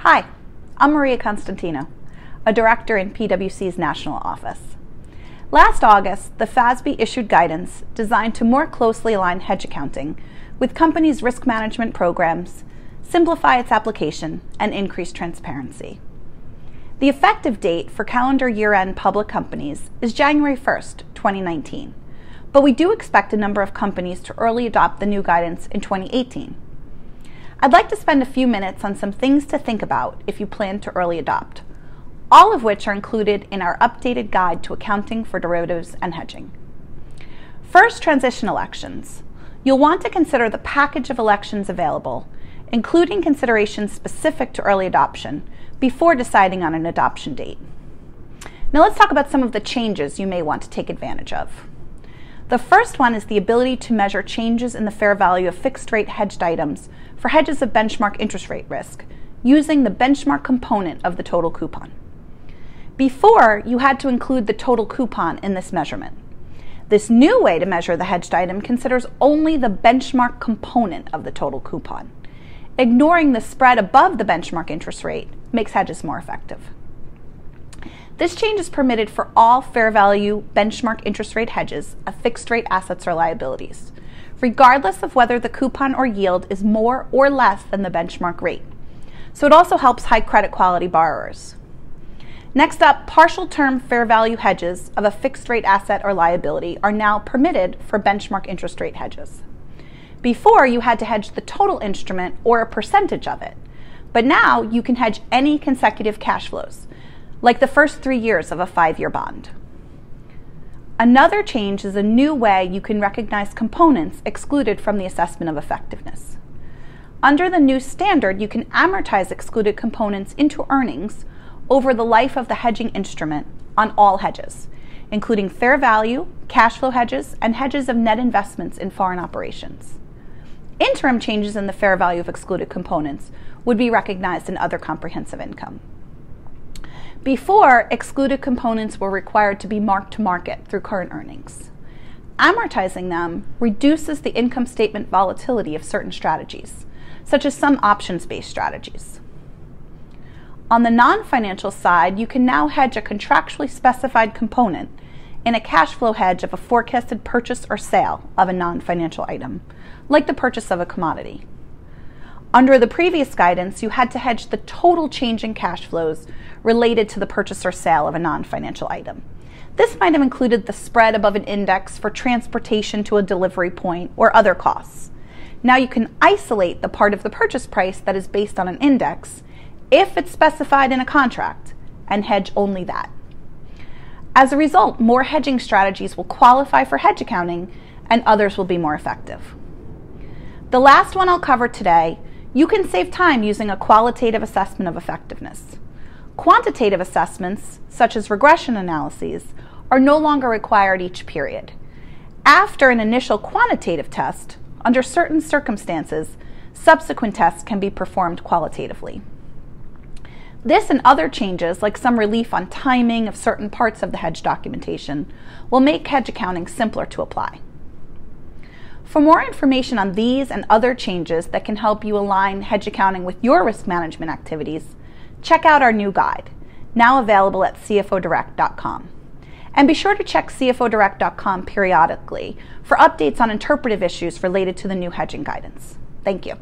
Hi, I'm Maria Constantino, a director in PwC's national office. Last August, the FASB issued guidance designed to more closely align hedge accounting with companies' risk management programs, simplify its application, and increase transparency. The effective date for calendar year-end public companies is January 1st, 2019, but we do expect a number of companies to early adopt the new guidance in 2018. I'd like to spend a few minutes on some things to think about if you plan to early adopt, all of which are included in our updated guide to accounting for derivatives and hedging. First, transition elections. You'll want to consider the package of elections available, including considerations specific to early adoption, before deciding on an adoption date. Now let's talk about some of the changes you may want to take advantage of. The first one is the ability to measure changes in the fair value of fixed-rate hedged items for hedges of benchmark interest rate risk, using the benchmark component of the total coupon. Before, you had to include the total coupon in this measurement. This new way to measure the hedged item considers only the benchmark component of the total coupon. Ignoring the spread above the benchmark interest rate makes hedges more effective. This change is permitted for all fair value benchmark interest rate hedges of fixed rate assets or liabilities, regardless of whether the coupon or yield is more or less than the benchmark rate. So it also helps high credit quality borrowers. Next up, partial term fair value hedges of a fixed rate asset or liability are now permitted for benchmark interest rate hedges. Before, you had to hedge the total instrument or a percentage of it, but now you can hedge any consecutive cash flows, like the first 3 years of a 5-year bond. Another change is a new way you can recognize components excluded from the assessment of effectiveness. Under the new standard, you can amortize excluded components into earnings over the life of the hedging instrument on all hedges, including fair value, cash flow hedges, and hedges of net investments in foreign operations. Interim changes in the fair value of excluded components would be recognized in other comprehensive income. Before, excluded components were required to be marked to market through current earnings. Amortizing them reduces the income statement volatility of certain strategies, such as some options-based strategies. On the non-financial side, you can now hedge a contractually specified component in a cash flow hedge of a forecasted purchase or sale of a non-financial item, like the purchase of a commodity. Under the previous guidance, you had to hedge the total change in cash flows related to the purchase or sale of a non-financial item. This might have included the spread above an index for transportation to a delivery point or other costs. Now you can isolate the part of the purchase price that is based on an index if it's specified in a contract and hedge only that. As a result, more hedging strategies will qualify for hedge accounting and others will be more effective. The last one I'll cover today, you can save time using a qualitative assessment of effectiveness. Quantitative assessments, such as regression analyses, are no longer required each period. After an initial quantitative test, under certain circumstances, subsequent tests can be performed qualitatively. This and other changes, like some relief on timing of certain parts of the hedge documentation, will make hedge accounting simpler to apply. For more information on these and other changes that can help you align hedge accounting with your risk management activities, check out our new guide, now available at cfodirect.com. And be sure to check cfodirect.com periodically for updates on interpretive issues related to the new hedging guidance. Thank you.